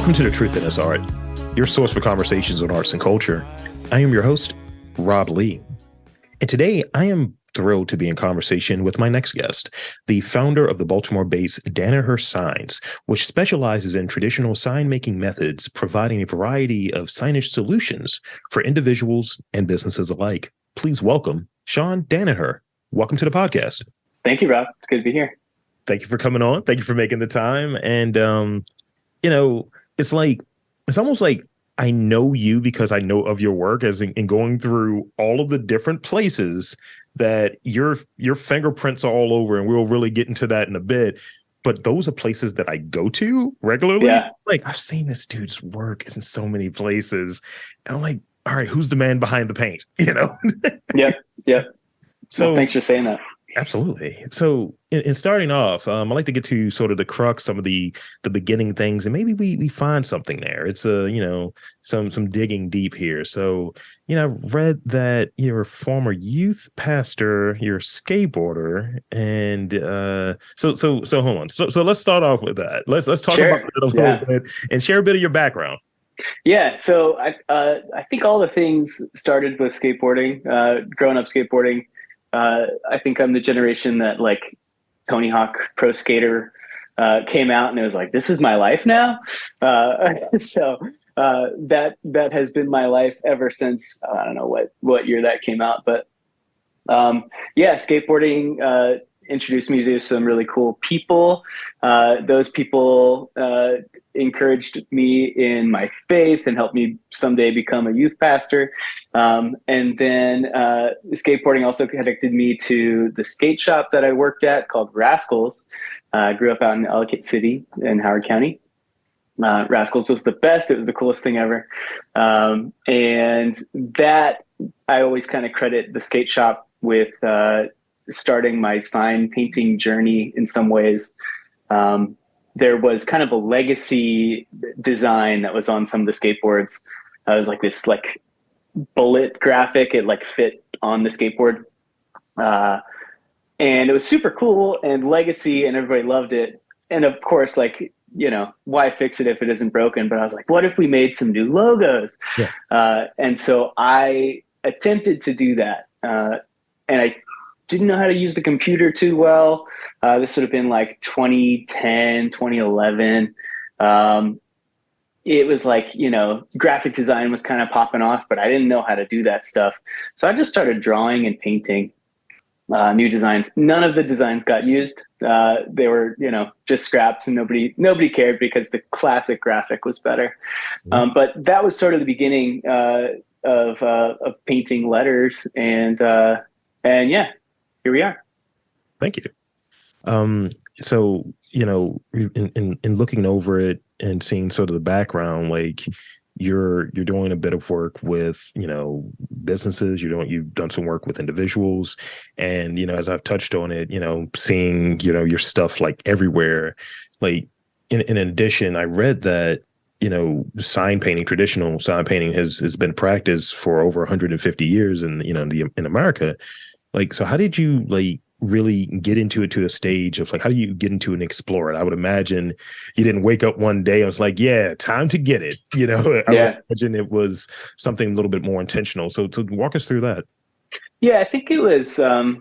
Welcome to The Truth in This Art, your source for conversations on arts and culture. I am your host, Rob Lee. And today I am thrilled to be in conversation with my next guest, the founder of the Baltimore-based Danaher Signs, which specializes in traditional sign-making methods, providing a variety of signage solutions for individuals and businesses alike. Please welcome Sean Danaher. Welcome to the podcast. Thank you, Rob. It's good to be here. Thank you for coming on. Thank you for making the time. And, it's almost like I know you because I know of your work as in going through all of the different places that your fingerprints are all over. And we'll really get into that in a bit. But those are places that I go to regularly. Yeah. Like, I've seen this dude's work in so many places. And I'm like, all right, who's the man behind the paint? Yep. So well, thanks for saying that. Absolutely. So in starting off, I'd like to get to sort of the crux, some of the beginning things, and maybe we find something there. It's some digging deep here. So, I read that you're a former youth pastor, you're a skateboarder, and so hold on. So let's start off with that. Let's talk about it a little bit and share a bit of your background. Yeah. So I think all the things started with skateboarding, growing up skateboarding. I think I'm the generation that like Tony Hawk Pro Skater came out and it was like, this is my life now. So that has been my life ever since. I don't know what year that came out, but skateboarding introduced me to some really cool people. Those people encouraged me in my faith and helped me someday become a youth pastor. And then skateboarding also connected me to the skate shop that I worked at called Rascals. I grew up out in Ellicott City in Howard County. Rascals was the best. It was the coolest thing ever. And that I always kind of credit the skate shop with starting my sign painting journey in some ways. There was kind of a legacy design that was on some of the skateboards. It was like this like bullet graphic. It like fit on the skateboard. And it was super cool and legacy and everybody loved it. And of course, like, why fix it if it isn't broken? But I was like, what if we made some new logos? Yeah. And so I attempted to do that. And I didn't know how to use the computer too well. This would have been like 2010, 2011. It was like, graphic design was kind of popping off, but I didn't know how to do that stuff. So I just started drawing and painting new designs. None of the designs got used. They were, just scraps and nobody cared because the classic graphic was better. But that was sort of the beginning of painting letters and yeah. Here we are. Thank you. So, in looking over it and seeing sort of the background, like you're doing a bit of work with, businesses, you've done some work with individuals. And, as I've touched on it, seeing, your stuff like everywhere, like in addition, I read that, traditional sign painting has been practiced for over 150 years in America. Like, so how did you really get into it to a stage of how do you get into and explore it? I would imagine you didn't wake up one day and was like, yeah, time to get it. I would imagine it was something a little bit more intentional. So to walk us through that. Yeah, I think it was, I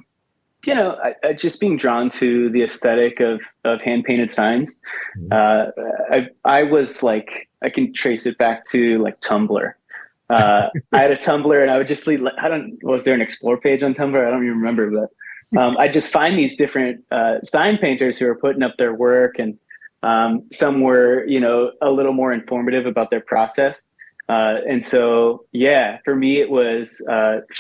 just being drawn to the aesthetic of hand painted signs. I was like, I can trace it back to like Tumblr. I had a Tumblr and I would just leave, was there an explore page on Tumblr? I don't even remember, but I just find these different sign painters who are putting up their work, and some were, a little more informative about their process. And so, for me, it was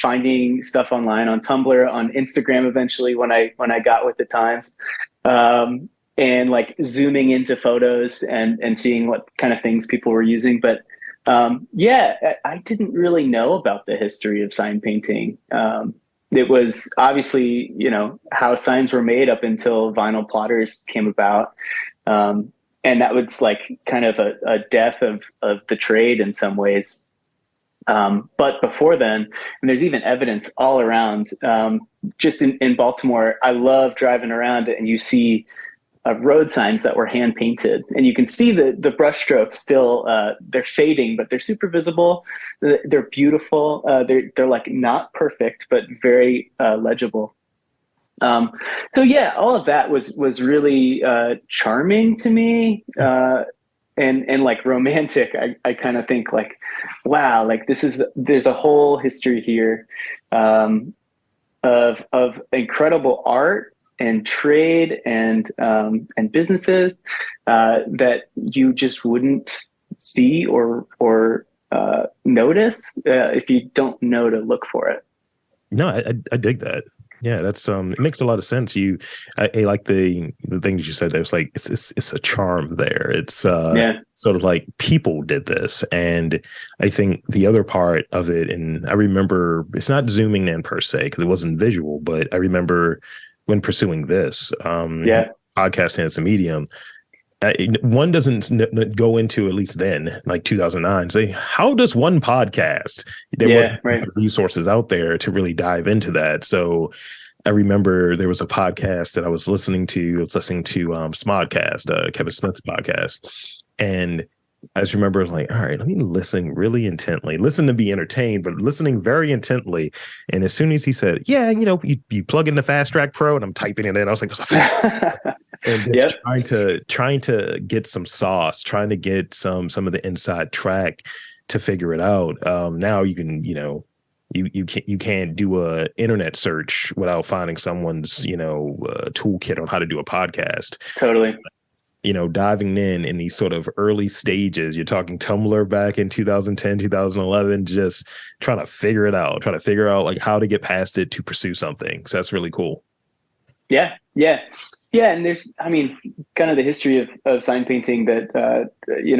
finding stuff online on Tumblr, on Instagram eventually when I got with the times, and like zooming into photos and seeing what kind of things people were using. But I didn't really know about the history of sign painting. It was obviously, how signs were made up until vinyl plotters came about. And that was like kind of a death of the trade in some ways. But before then, and there's even evidence all around, just in Baltimore, I love driving around and you see road signs that were hand painted, and you can see the brush strokes still. They're fading, but they're super visible. They're beautiful. They're like not perfect, but very legible. So yeah, all of that was really charming to me, and like romantic. I kind of think like, wow, like there's a whole history here, of incredible art and trade and businesses that you just wouldn't see or notice if you don't know to look for it. No, I dig that. Yeah, that's it makes a lot of sense. I like the things you said. There's like it's a charm there. It's Yeah. sort of like people did this, and I think the other part of it, and I remember it's not zooming in per se because it wasn't visual, but I remember when pursuing this Yeah. podcasting as a medium. One doesn't go into, at least then, like 2009, say, how does one podcast? There Yeah. wasn't Right. the resources out there to really dive into that. So I remember there was a podcast that I was listening to. I was listening to Smodcast, Kevin Smith's podcast. And I just remember like, all right, let me listen really intently, listen to be entertained, but listening very intently. And as soon as he said, yeah, you plug in the Fast Track Pro, and I'm typing it in, I was like, what's a fast and just Yep. trying to get some sauce, trying to get some of the inside track to figure it out. Now you can, you can't do a internet search without finding someone's, toolkit on how to do a podcast. Totally. Diving in these sort of early stages, you're talking Tumblr back in 2010, 2011, just trying to figure it out, like how to get past it to pursue something. So that's really cool. Yeah. Yeah. Yeah. And there's, I mean, kind of the history of sign painting that,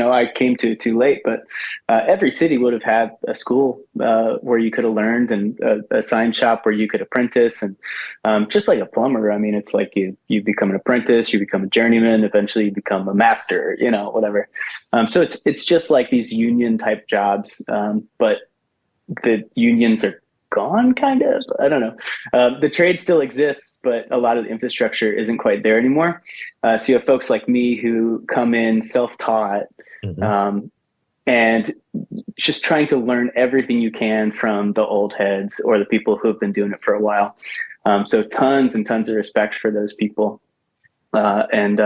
I came to too late, but every city would have had a school where you could have learned, and a sign shop where you could apprentice. And just like a plumber, I mean, it's like you become an apprentice, you become a journeyman, eventually you become a master, whatever. So it's just like these union type jobs, but the unions are gone, kind of. I don't know. The trade still exists, but a lot of the infrastructure isn't quite there anymore. So you have folks like me who come in self-taught, and just trying to learn everything you can from the old heads or the people who have been doing it for a while. So tons and tons of respect for those people. And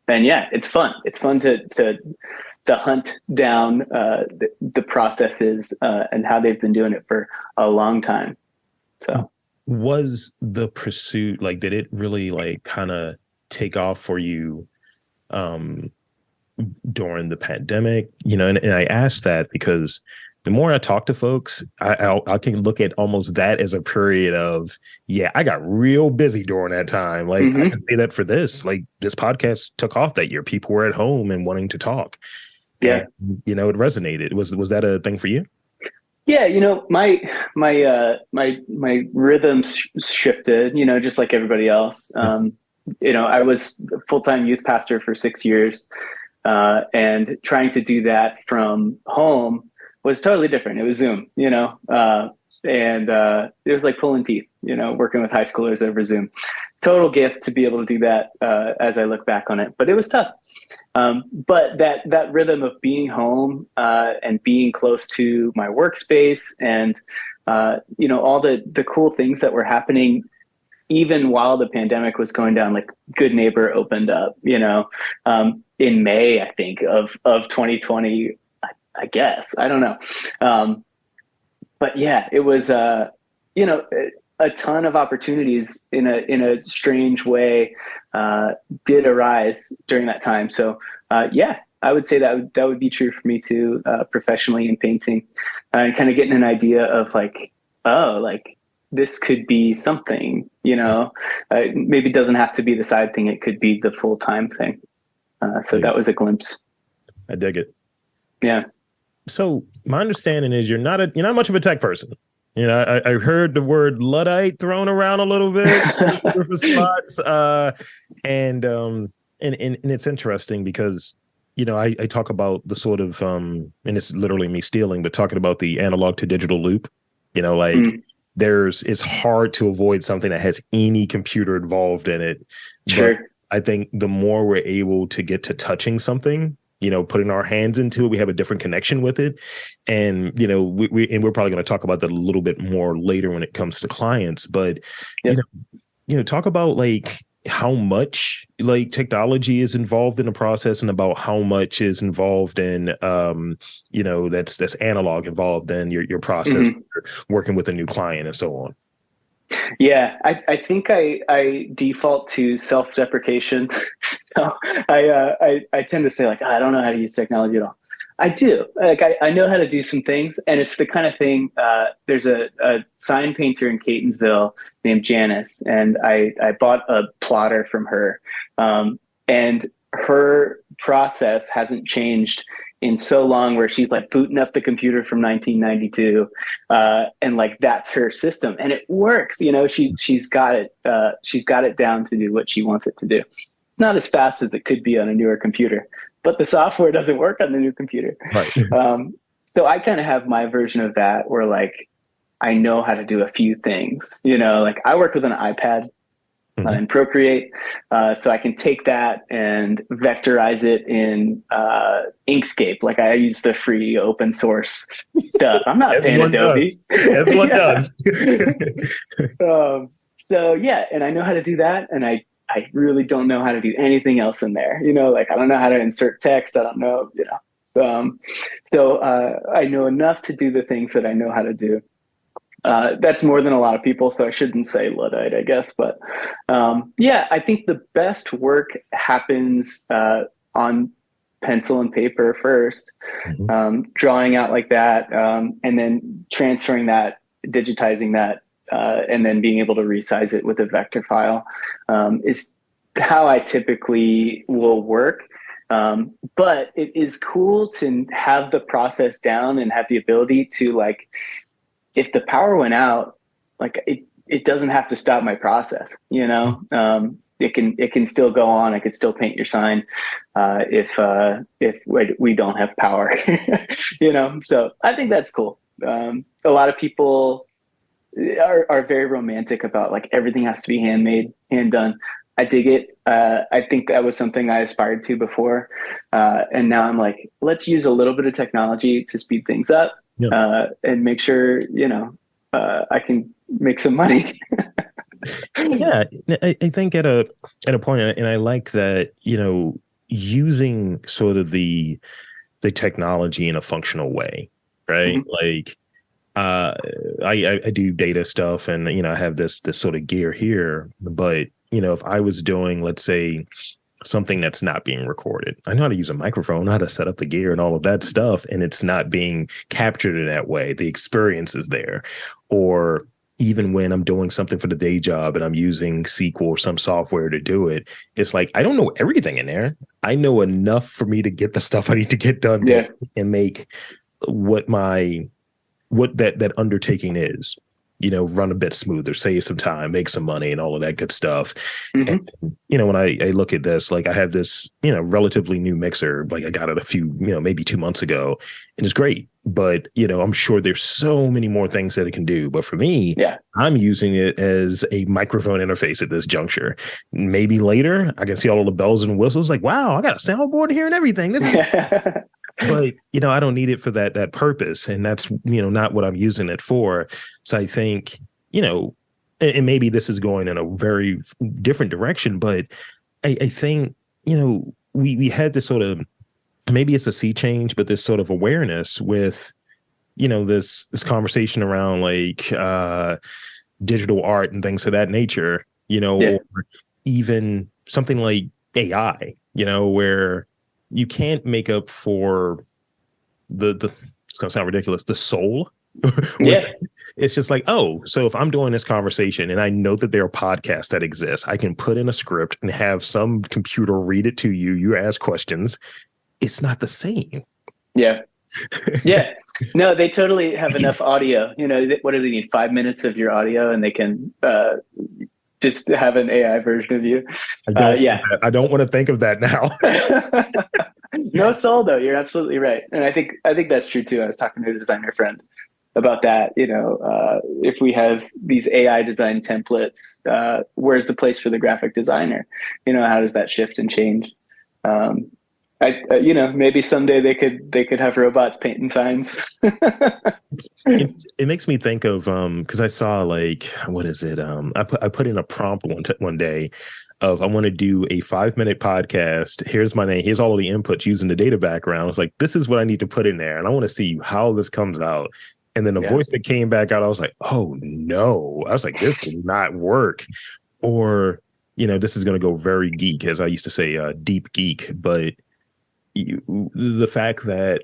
yeah, it's fun. It's fun to hunt down the processes and how they've been doing it for a long time. So was the pursuit, like, did it really like kind of take off for you during the pandemic? And I asked that because the more I talk to folks, I can look at almost that as a period of, yeah, I got real busy during that time. Like I can say that for this, like this podcast took off that year. People were at home and wanting to talk. Yeah. And, it resonated. Was that a thing for you? Yeah. My rhythms shifted, just like everybody else. I was a full-time youth pastor for 6 years, and trying to do that from home was totally different. It was Zoom, and it was like pulling teeth, working with high schoolers over Zoom. Total gift to be able to do that as I look back on it, but it was tough. But that rhythm of being home and being close to my workspace and all the cool things that were happening even while the pandemic was going down, like Good Neighbor opened up, in May, I think, of 2020, I guess. I don't know. But yeah, it was, a ton of opportunities in a strange way did arise during that time. So yeah, I would say that would be true for me too, professionally in painting, and kind of getting an idea of like, oh, like this could be something, maybe it doesn't have to be the side thing. It could be the full-time thing. So that was a glimpse. I dig it. Yeah. So my understanding is you're not much of a tech person. I heard the word Luddite thrown around a little bit for spots. And it's interesting because, I talk about the sort of, and it's literally me stealing, but talking about the analog to digital loop, it's hard to avoid something that has any computer involved in it. Sure. I think the more we're able to get to touching something, putting our hands into it, we have a different connection with it. And, we're probably going to talk about that a little bit more later when it comes to clients, but, Yep. talk about like how much like technology is involved in the process and about how much is involved in, that's analog involved in your process, Mhm. working with a new client and so on. Yeah, I think I default to self-deprecation. So I tend to say like, "Oh, I don't know how to use technology at all." I do. Like I know how to do some things, and it's the kind of thing. There's a sign painter in Catonsville named Janice, and I bought a plotter from her, and her process hasn't changed in so long, where she's like booting up the computer from 1992, and like that's her system, and it works. She's got it. She's got it down to do what she wants it to do. It's not as fast as it could be on a newer computer, but the software doesn't work on the new computer. Right. So I kind of have my version of that, where like I know how to do a few things. Like I work with an iPad in Procreate. So I can take that and vectorize it in Inkscape. Like I use the free open source stuff. I'm not paying Adobe. Everyone does. So yeah, and I know how to do that. And I really don't know how to do anything else in there. Like I don't know how to insert text. I don't know, so I know enough to do the things that I know how to do. That's more than a lot of people, so I shouldn't say Luddite, I guess. But yeah, I think the best work happens on pencil and paper first, drawing out like that, and then transferring that, digitizing that, and then being able to resize it with a vector file is how I typically will work. But it is cool to have the process down and have the ability to like, if the power went out, like it doesn't have to stop my process, it can still go on. I could still paint your sign, if we don't have power, so I think that's cool. A lot of people are very romantic about like everything has to be handmade, hand done. I dig it. I think that was something I aspired to before. And now I'm like, let's use a little bit of technology to speed things up. Yeah. And make sure, I can make some money. Yeah, I think at a point, and I like that, using sort of the technology in a functional way, right? Like, I do data stuff, and I have this sort of gear here, but if I was doing, let's say, something that's not being recorded, I know how to use a microphone, I know how to set up the gear and all of that stuff, and it's not being captured in that way. The experience is there. Or even when I'm doing something for the day job and I'm using SQL or some software to do it, it's like, I don't know everything in there. I know enough for me to get the stuff I need to get done, and make what that undertaking is, run a bit smoother, save some time, make some money, and all of that good stuff. And, when I look at this, like I have this, relatively new mixer, like I got it a few, maybe 2 months ago, and it's great. But, I'm sure there's so many more things that it can do. But for me, I'm using it as a microphone interface at this juncture. Maybe later I can see all of the bells and whistles, like, wow, I got a soundboard here and everything. This is but I don't need it for that purpose, and that's not what I'm using it for. So I think and maybe this is going in a very different direction, but I think we had this sort of, maybe it's a sea change, but this sort of awareness with this conversation around like digital art and things of that nature, or even something like AI, where you can't make up for the it's gonna sound ridiculous, the soul. It's just like, oh, so if I'm doing this conversation and I know that there are podcasts that exist, I can put in a script and have some computer read it to you. You ask questions. It's not the same. Yeah. No, they totally have enough audio. What do they need? 5 minutes of your audio, and they can just have an AI version of you. I don't want to think of that now. No soul, though. You're absolutely right, and I think that's true too. I was talking to a designer friend about that. If we have these AI design templates, where's the place for the graphic designer? How does that shift and change? Maybe someday they could have robots painting signs. It makes me think of because I saw like, what is it? I put in a prompt one day of, I want to do a 5-minute podcast. Here's my name. Here's all of the inputs using the data background. I was like, this is what I need to put in there, and I want to see how this comes out. And then the voice that came back out, I was like, oh no. I was like, this did not work. Or, this is going to go very geek, as I used to say, deep geek. But the fact that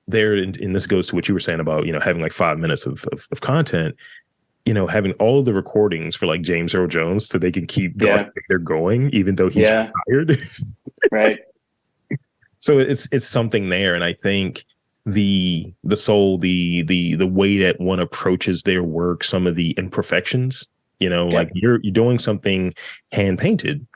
there, and this goes to what you were saying about, having like 5 minutes of content, having all the recordings for like James Earl Jones, so they can keep Darth Vader going, even though he's retired. Right. So it's something there. And I think the soul, the way that one approaches their work, some of the imperfections, like you're doing something hand painted,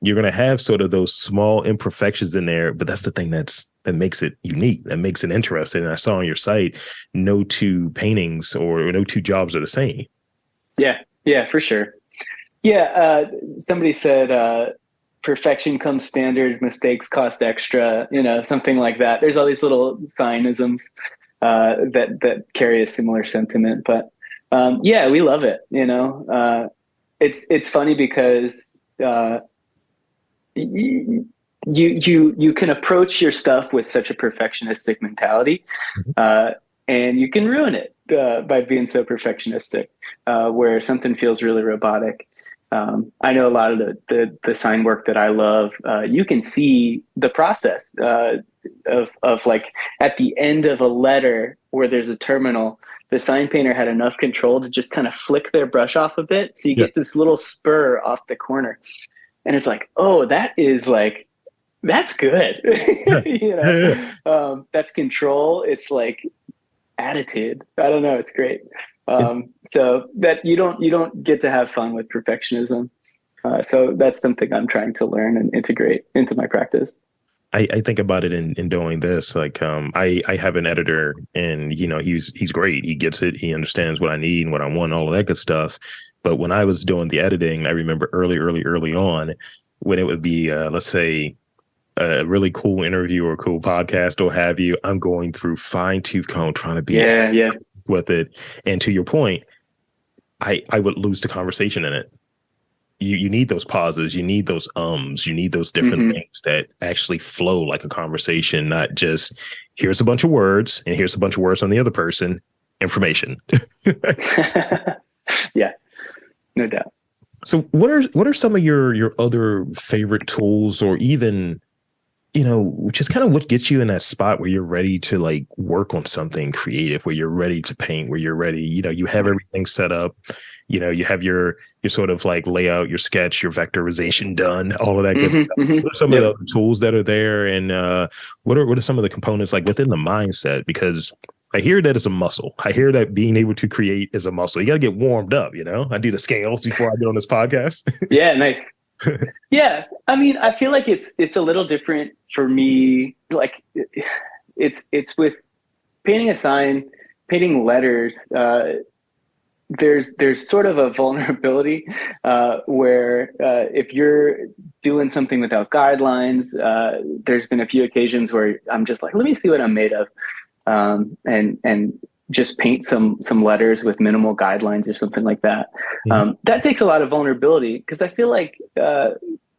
you're going to have sort of those small imperfections in there, but that's the thing that makes it unique, that makes it interesting. And I saw on your site, no two paintings or no two jobs are the same. Yeah, for sure. Yeah. Somebody said, perfection comes standard, mistakes cost extra, something like that. There's all these little signisms that carry a similar sentiment. But we love it. It's funny because you can approach your stuff with such a perfectionistic mentality, and you can ruin it by being so perfectionistic, where something feels really robotic. I know a lot of the sign work that I love. You can see the process of like at the end of a letter where there's a terminal, the sign painter had enough control to just kind of flick their brush off a bit, so you get this little spur off the corner, and it's like, oh, that's good. That's control. It's like attitude. I don't know. It's great. So that you don't get to have fun with perfectionism. So that's something I'm trying to learn and integrate into my practice. I think about it in doing this. Like, I have an editor, and he's great. He gets it. He understands what I need and what I want, all of that good stuff. But when I was doing the editing, I remember early on when it would be, let's say, a really cool interview or a cool podcast or have you, I'm going through fine tooth comb trying to be with it. And to your point, I would lose the conversation in it. You need those pauses, you need those you need those different things that actually flow like a conversation, not just here's a bunch of words and here's a bunch of words on the other person, information. Yeah, no doubt. So what are some of your other favorite tools, or even, just kind of what gets you in that spot where you're ready to like work on something creative, where you're ready to paint, where you're ready, you have everything set up, you have your sort of like layout, your sketch, your vectorization done, all of that good stuff. What are some of the other tools that are there? And what are some of the components like within the mindset? Because I hear that it's a muscle. I hear that being able to create is a muscle. You got to get warmed up, I do the scales before I get on this podcast. Yeah, nice. Yeah, I mean, I feel like it's a little different for me. Like it's with painting a sign, painting letters. There's sort of a vulnerability where if you're doing something without guidelines, there's been a few occasions where I'm just like, let me see what I'm made of, and just paint some letters with minimal guidelines or something like that. That takes a lot of vulnerability, because I feel like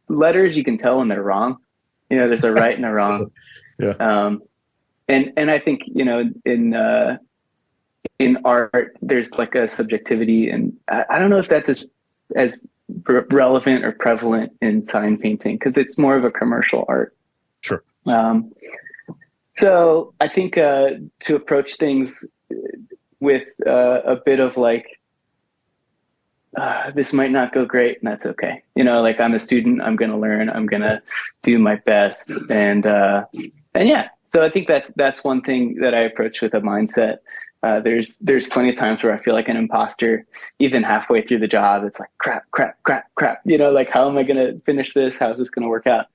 letters, you can tell when they're wrong. There's a right and a wrong. And I think, in art, there's like a subjectivity, and I don't know if that's as relevant or prevalent in sign painting, because it's more of a commercial art. Sure. So I think to approach things with a bit of like, this might not go great, and that's okay. Like, I'm a student, I'm going to learn, I'm going to do my best. And yeah, so I think that's one thing that I approach with a mindset. There's plenty of times where I feel like an imposter, even halfway through the job. It's like, crap. Like, how am I going to finish this? How's this going to work out?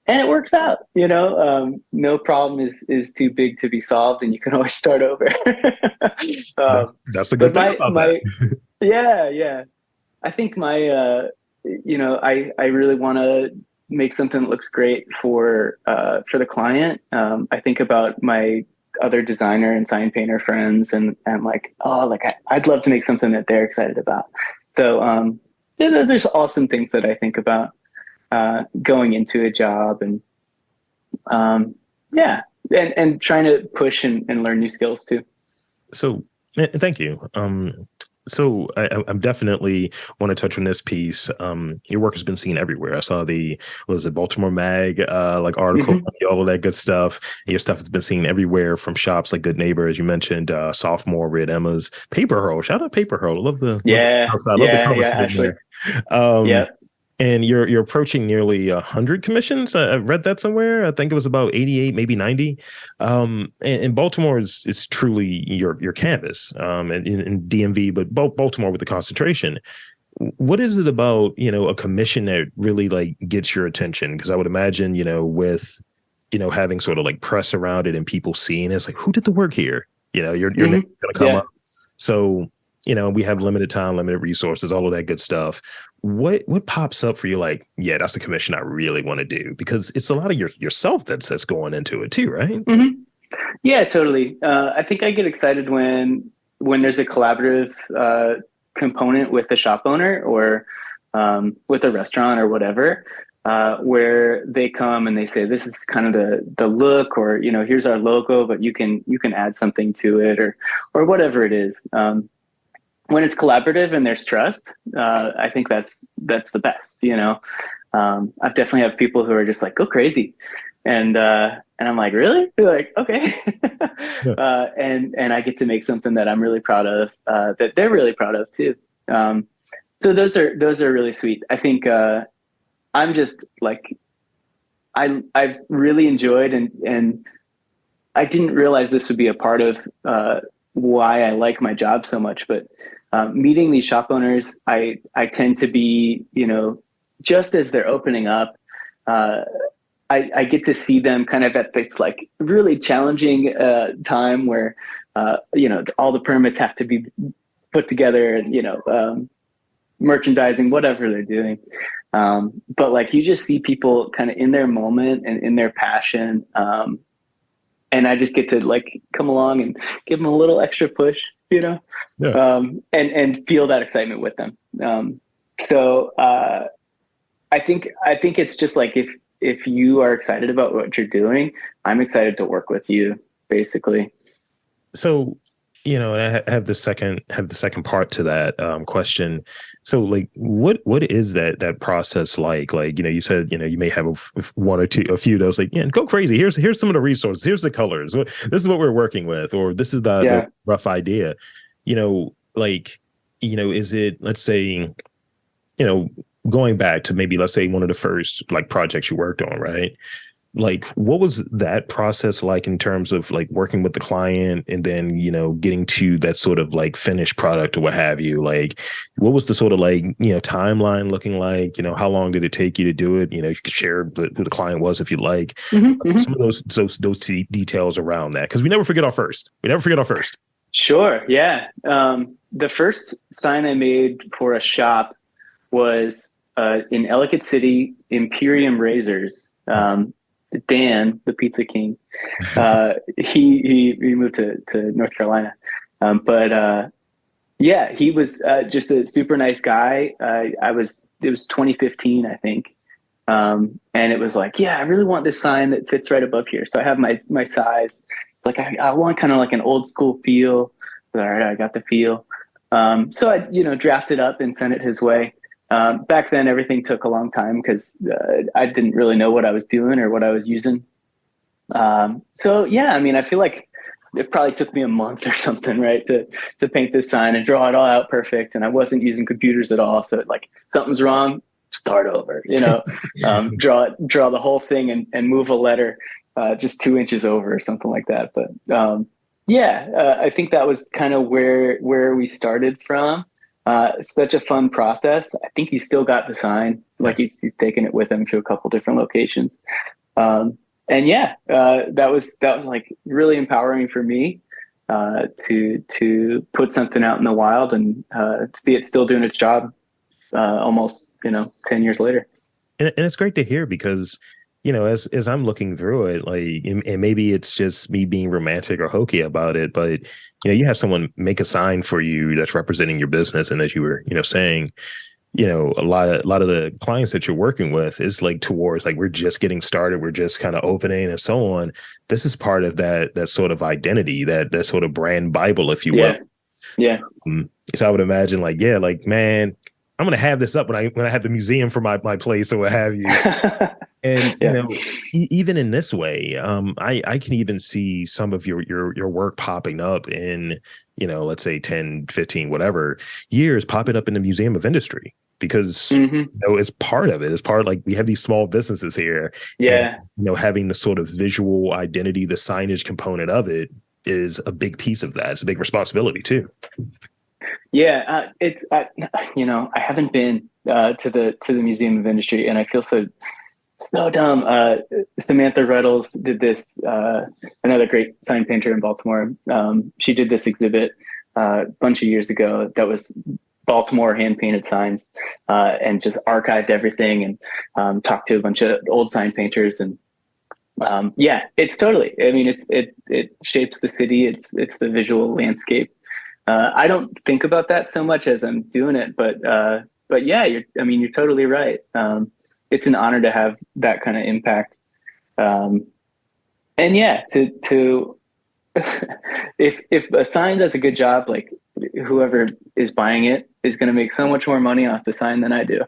and it works out, no problem is too big to be solved, and you can always start over. That's a good But thing about that. yeah, I think I really want to make something that looks great for the client. I think about my other designer and sign painter friends, and I'm like, oh, like I'd love to make something that they're excited about. So, yeah, those are awesome things that I think about going into a job, and yeah, and trying to push and learn new skills too. So, thank you. So I'm definitely want to touch on this piece. Your work has been seen everywhere. I saw the was it Baltimore Mag like article, Mm-hmm. all of that good stuff. Your stuff has been seen everywhere from shops like Good Neighbor, as you mentioned, Sophomore, Red Emma's, Paper Hurl. Shout out Paper Hurl. Love the Yeah, outside, love the yeah, color yeah. scheme Actually, there. Um, yep. and you're approaching nearly 100 commissions. I read that somewhere. I think it was about 88, maybe 90. And Baltimore is truly your canvas. And in DMV, but Baltimore with the concentration. What is it about a commission that really like gets your attention? Because I would imagine with having sort of like press around it and people seeing it, it's like who did the work here? Your name's Mm-hmm. gonna come Yeah. up. So we have limited time, limited resources, all of that good stuff. What pops up for you like, yeah, that's a commission I really want to do? Because it's a lot of yourself that's going into it too, right? Mm-hmm. Yeah, totally. I think I get excited when there's a collaborative component with the shop owner, or with a restaurant or whatever, where they come and they say, "This is kind of the look," or "Here's our logo, but you can add something to it," or whatever it is. When it's collaborative and there's trust, I think that's the best. I've definitely have people who are just like, go crazy, and I'm like, really? They're like, okay. Yeah. And I get to make something that I'm really proud of, that they're really proud of too. So those are really sweet. I think I'm just like, I've really enjoyed, and I didn't realize this would be a part of why I like my job so much. But meeting these shop owners, I tend to be, just as they're opening up, uh, I get to see them kind of at this like really challenging time where all the permits have to be put together, and merchandising, whatever they're doing. But like you just see people kind of in their moment and in their passion. And I just get to like come along and give them a little extra push, Yeah. and feel that excitement with them. So I think it's just like if you are excited about what you're doing, I'm excited to work with you, basically. So, I have the second part to that question. So, like, what is that process like? Like, you said, you may have one or two, a few of those. Like, yeah, go crazy. Here's some of the resources. Here's the colors. This is what we're working with, or this is the Yeah. rough idea. Like, is it, let's say, going back to maybe, let's say, one of the first like projects you worked on, right? Like, what was that process like in terms of like working with the client and then getting to that sort of like finished product or what have you? Like, what was the sort of like timeline looking like? How long did it take you to do it? You could share who the client was if you like. Mm-hmm, Some mm-hmm. of those details around that, because we never forget our first. We never forget our first. Sure. Yeah. The first sign I made for a shop was in Ellicott City, Imperium Razors. Dan, the Pizza King, he moved to North Carolina, but yeah, he was just a super nice guy. It was 2015, I think, and it was like, yeah, I really want this sign that fits right above here. So I have my size. It's like I want kind of like an old school feel. All right, I got the feel. So I drafted up and sent it his way. Back then, everything took a long time because I didn't really know what I was doing or what I was using. So yeah, I mean, I feel like it probably took me a month or something, right, to paint this sign and draw it all out perfect. And I wasn't using computers at all, so like something's wrong, start over. Draw the whole thing and move a letter just 2 inches over or something like that. But yeah, I think that was kind of where we started from. It's such a fun process. I think he's still got the sign. Like Yes. he's taken it with him to a couple different locations. And yeah, that was like really empowering for me, to put something out in the wild and see it still doing its job, almost 10 years later. And it's great to hear because, as I'm looking through it, like, and maybe it's just me being romantic or hokey about it, but you have someone make a sign for you that's representing your business, and as you were, saying, a lot of the clients that you're working with is like towards like we're just getting started, we're just kind of opening and so on. This is part of that sort of identity, that sort of brand Bible, if you will. Yeah. Yeah. So I would imagine like, yeah, like, man, I'm gonna have this up when I have the museum for my place or what have you. And Yeah. even in this way, I can even see some of your work popping up in, let's say 10, 15, whatever years, popping up in the museum of industry, because it's part of it. It's part, like, we have these small businesses here, and Yeah. having the sort of visual identity, the signage component of it is a big piece of that. It's a big responsibility too. Yeah. I haven't been to the Museum of Industry, and I feel so dumb. Samantha Reynolds did this, another great sign painter in Baltimore. She did this exhibit a bunch of years ago that was Baltimore hand painted signs, and just archived everything, and talked to a bunch of old sign painters. And yeah, it's totally, I mean, it shapes the city. It's the visual landscape. I don't think about that so much as I'm doing it, but yeah, you're totally right. It's an honor to have that kind of impact. And yeah, to if a sign does a good job, like, whoever is buying it is going to make so much more money off the sign than I do,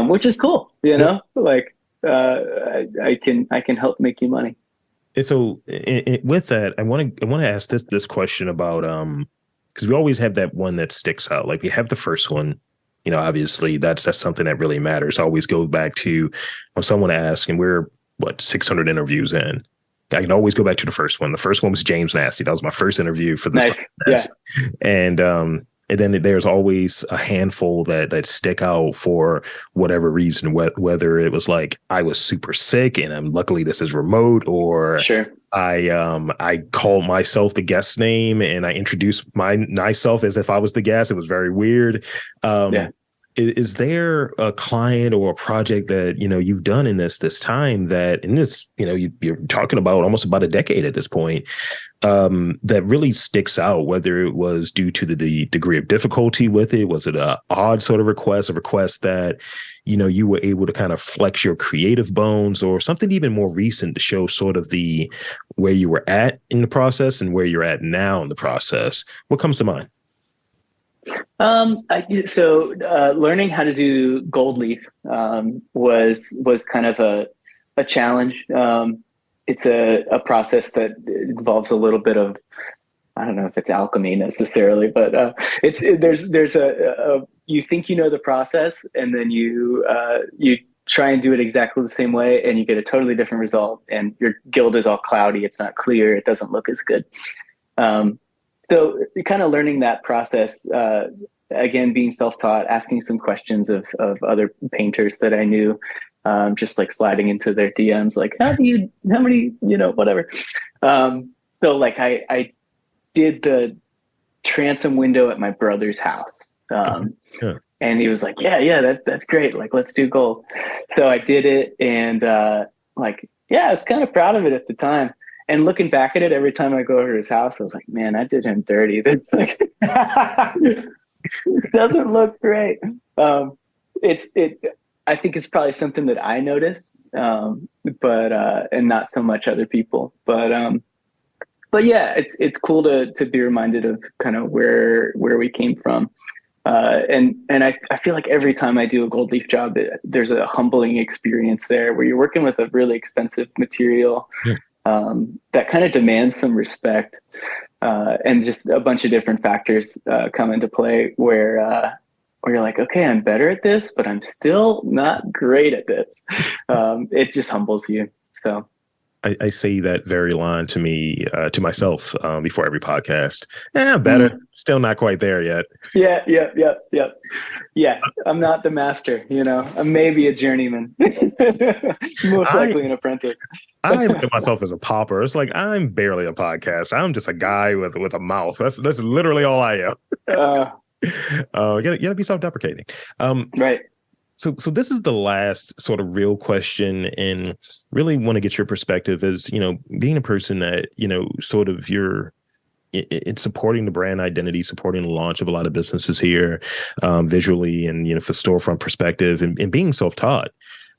which is cool. Like, I can help make you money. And so, with that, I want to ask this question about, because we always have that one that sticks out. Like, we have the first one, obviously that's something that really matters. I always go back to when someone asks, and we're 600 interviews in. I can always go back to the first one. The first one was James Nasty. That was my first interview for this Nice. podcast. Yeah. And then there's always a handful that stick out for whatever reason, whether it was like I was super sick and luckily this is remote, or Sure. I called myself the guest name and I introduced myself as if I was the guest. It was very weird. Yeah. Is there a client or a project that you've done in this time, that in this you're talking about almost about a decade at this point, that really sticks out, whether it was due to the degree of difficulty with it? Was it a odd sort of request, a request that you were able to kind of flex your creative bones, or something even more recent to show sort of the where you were at in the process and where you're at now in the process? What comes to mind? Learning how to do gold leaf was kind of a challenge. It's a process that involves a little bit of, I don't know if it's alchemy necessarily, but there's a you think you know the process, and then you try and do it exactly the same way, and you get a totally different result, and your gild is all cloudy. It's not clear. It doesn't look as good. So kind of learning that process, again, being self-taught, asking some questions of other painters that I knew, just like sliding into their DMs, like, how many, whatever. So like I did the transom window at my brother's house. Yeah. And he was like, yeah, that's great. Like, let's do gold. So I did it. And, I was kind of proud of it at the time. And looking back at it, every time I go over to his house, I was like, man, I did him dirty. This like doesn't look great. I think it's probably something that I noticed, but and not so much other people. But yeah, it's cool to be reminded of kind of where we came from. And I feel like every time I do a gold leaf job, there's a humbling experience there where you're working with a really expensive material. Yeah. That kind of demands some respect, and just a bunch of different factors come into play where you're like, okay, I'm better at this, but I'm still not great at this. It just humbles you. So I say that very line to me, to myself, before every podcast. Better. Mm. Still not quite there yet. Yeah, yeah, yeah, yeah. Yeah, I'm not the master, I'm maybe a journeyman, most I likely an apprentice. I look at myself as a pauper. It's like I'm barely a podcast. I'm just a guy with a mouth. That's literally all I am. uh, You gotta be self-deprecating. right. So this is the last sort of real question, and really want to get your perspective as, being a person that, sort of it's supporting the brand identity, supporting the launch of a lot of businesses here, visually and, for storefront perspective, and being self-taught,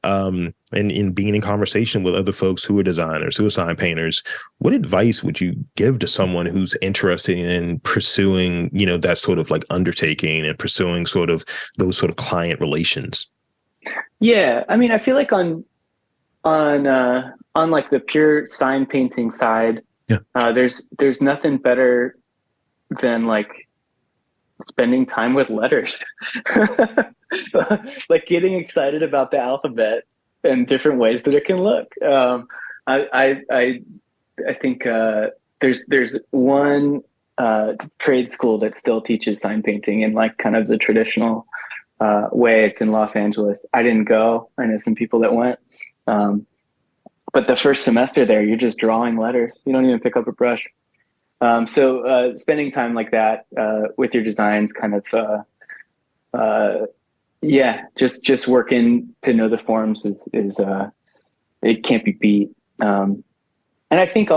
and in being in conversation with other folks who are designers, who are sign painters. What advice would you give to someone who's interested in pursuing, that sort of like undertaking and pursuing sort of those sort of client relations? Yeah, I mean, I feel like on like the pure sign painting side, Yeah. There's nothing better than like spending time with letters, like getting excited about the alphabet and different ways that it can look. I think there's one trade school that still teaches sign painting in like kind of the traditional way. It's in Los Angeles. I didn't go. I know some people that went. But the first semester there, you're just drawing letters. You don't even pick up a brush. So spending time like that with your designs, kind of, just working to know the forms is it can't be beat. And I think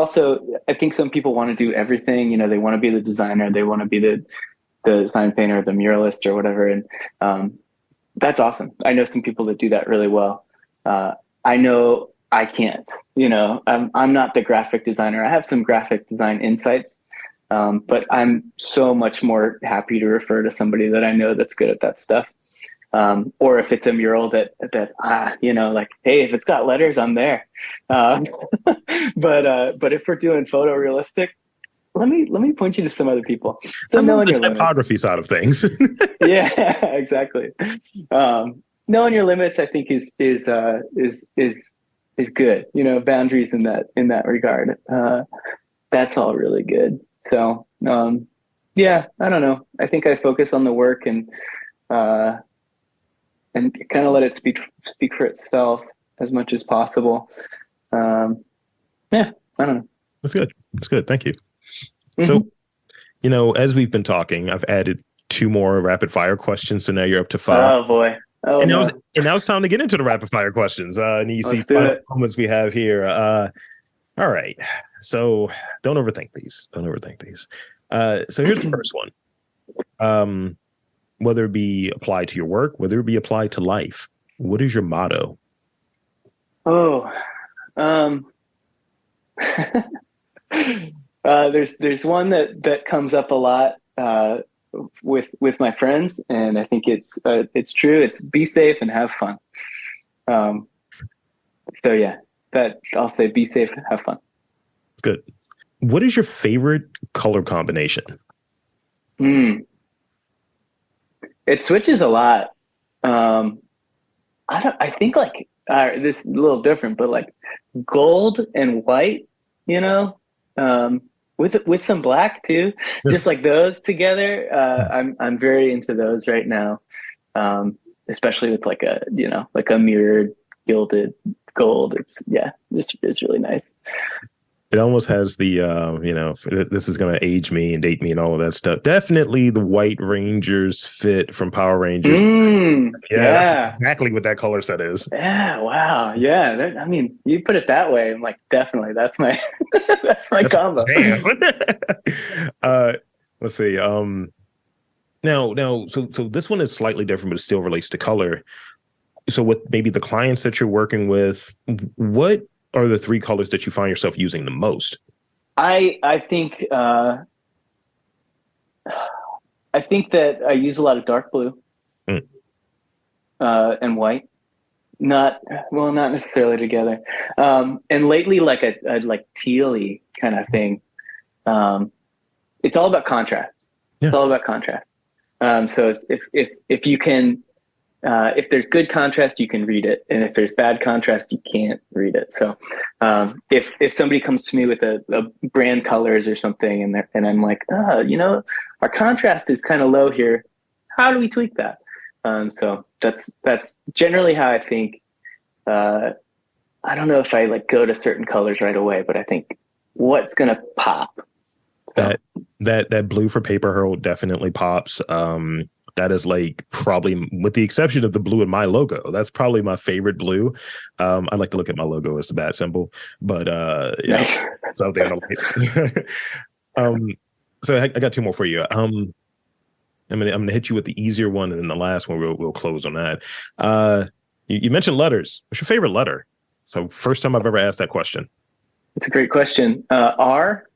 some people want to do everything. They want to be the designer, they want to be the sign painter, the muralist, or whatever. And that's awesome. I know some people that do that really well. I know I can't, I'm not the graphic designer. I have some graphic design insights, but I'm so much more happy to refer to somebody that I know that's good at that stuff. Or if it's a mural that, like, hey, if it's got letters, I'm there. But if we're doing photorealistic, let me point you to some other people. So knowing the your typography limits. side of things. Yeah, exactly. Knowing your limits, I think is good. Boundaries in that regard. That's all really good. So, yeah, I don't know. I think I focus on the work and kind of let it speak for itself as much as possible. Yeah, I don't know. That's good. That's good. Thank you. Mm-hmm. So, as we've been talking, I've added 2 more rapid fire questions. So now you're up to 5. Oh boy. Oh, and no. Now it's time to get into the rapid fire questions. And you see 5 moments we have here. All right. So don't overthink these. So here's the first one. Whether it be applied to your work, whether it be applied to life, what is your motto? Oh, there's one that comes up a lot with my friends, and I think it's true. It's be safe and have fun. So yeah, that I'll say be safe and have fun. It's good. What is your favorite color combination? It switches a lot. I think like this is a little different, but like gold and white, with some black too, just like those together. I'm very into those right now, especially with like a mirrored gilded gold. It's really nice. It almost has the, this is going to age me and date me and all of that stuff. Definitely the White Rangers fit from Power Rangers. Yeah, that's exactly what that color set is. Yeah, wow. Yeah, I mean, you put it that way. I'm like, definitely, that's my combo. Let's see. Now, so this one is slightly different, but it still relates to color. So with maybe the clients that you're working with, what are the 3 colors that you find yourself using the most? I think that I use a lot of dark blue and white. Not necessarily together. And lately, like a like tealy kind of thing. It's all about contrast. Yeah. It's all about contrast. So if you can if there's good contrast, you can read it, and if there's bad contrast, you can't read it. So if somebody comes to me with a brand colors or something, and I'm like, our contrast is kind of low here, how do we tweak that? So that's generally how I think. I don't know if I like go to certain colors right away, but I think what's gonna pop. So. That blue for paper herald definitely pops. That is like probably, with the exception of the blue in my logo, that's probably my favorite blue. I like to look at my logo as the bat symbol, but nice. It's out there in the lights. So I got two more for you. I'm gonna hit you with the easier one, and then the last one we'll close on that. You mentioned letters. What's your favorite letter? So first time I've ever asked that question. It's a great question. R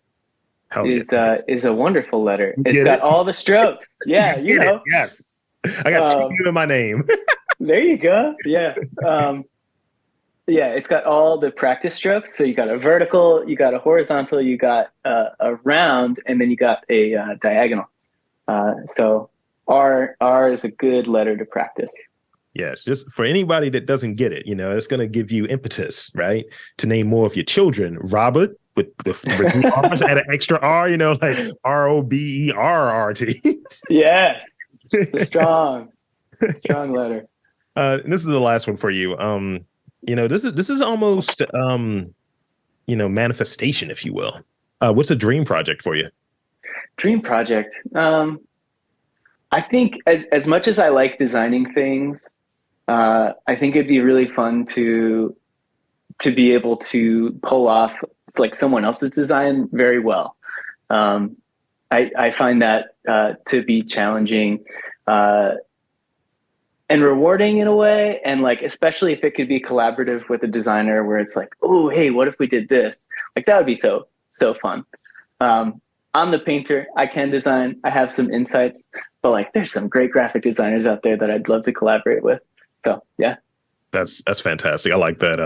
is a wonderful letter. It's got all the strokes. Yeah, you know. Yes. I got two in my name. There you go. Yeah. It's got all the practice strokes. So you got a vertical, you got a horizontal, you got a round, and then you got a diagonal. So R is a good letter to practice. Yes, just for anybody that doesn't get it, it's going to give you impetus, right, to name more of your children. Robert with the R's, add an extra R, like ROBERRT. Yes, strong letter. And this is the last one for you. This is almost manifestation, if you will. What's a dream project for you? Dream project. I think as much as I like designing things, I think it'd be really fun to be able to pull off like someone else's design very well. I find that to be challenging and rewarding in a way, and like especially if it could be collaborative with a designer, where it's like, oh, hey, what if we did this? Like that would be so fun. I'm the painter. I can design. I have some insights, but like there's some great graphic designers out there that I'd love to collaborate with. So yeah, that's fantastic. I like that.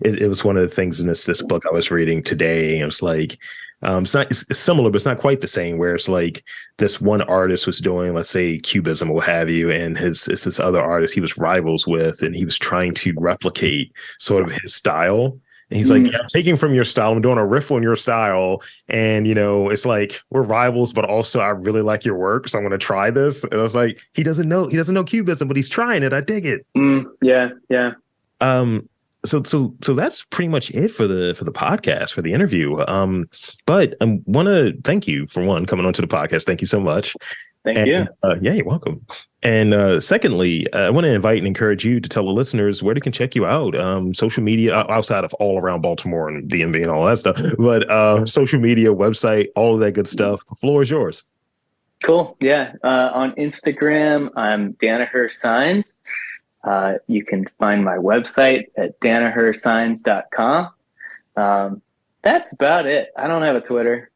It was one of the things in this book I was reading today. It was like, it's similar, but it's not quite the same, where it's like this one artist was doing, let's say, cubism or what have you, and it's this other artist he was rivals with, and he was trying to replicate sort of his style. And he's like, I'm taking from your style, I'm doing a riff on your style. And, it's like, we're rivals, but also I really like your work, so I'm going to try this. And I was like, he doesn't know cubism, but he's trying it. I dig it. Yeah. So that's pretty much it for the podcast, for the interview. But I want to thank you for one, coming onto the podcast. Thank you so much. Thank you. Yeah, you're welcome. And secondly, I want to invite and encourage you to tell the listeners where they can check you out. Social media, outside of all around Baltimore and DMV and all that stuff, but social media, website, all of that good stuff. The floor is yours. Cool. Yeah. On Instagram, I'm Danaher Signs. You can find my website at DanaherSigns.com. That's about it. I don't have a Twitter.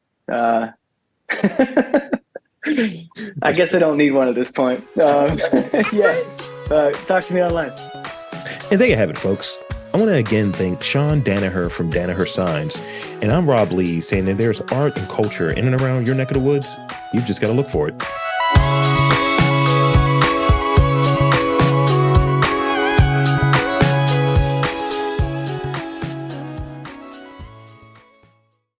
I guess I don't need one at this point. Talk to me online. And there you have it, folks. I want to again thank Sean Danaher from Danaher Signs. And I'm Rob Lee, saying that there's art and culture in and around your neck of the woods. You've just got to look for it.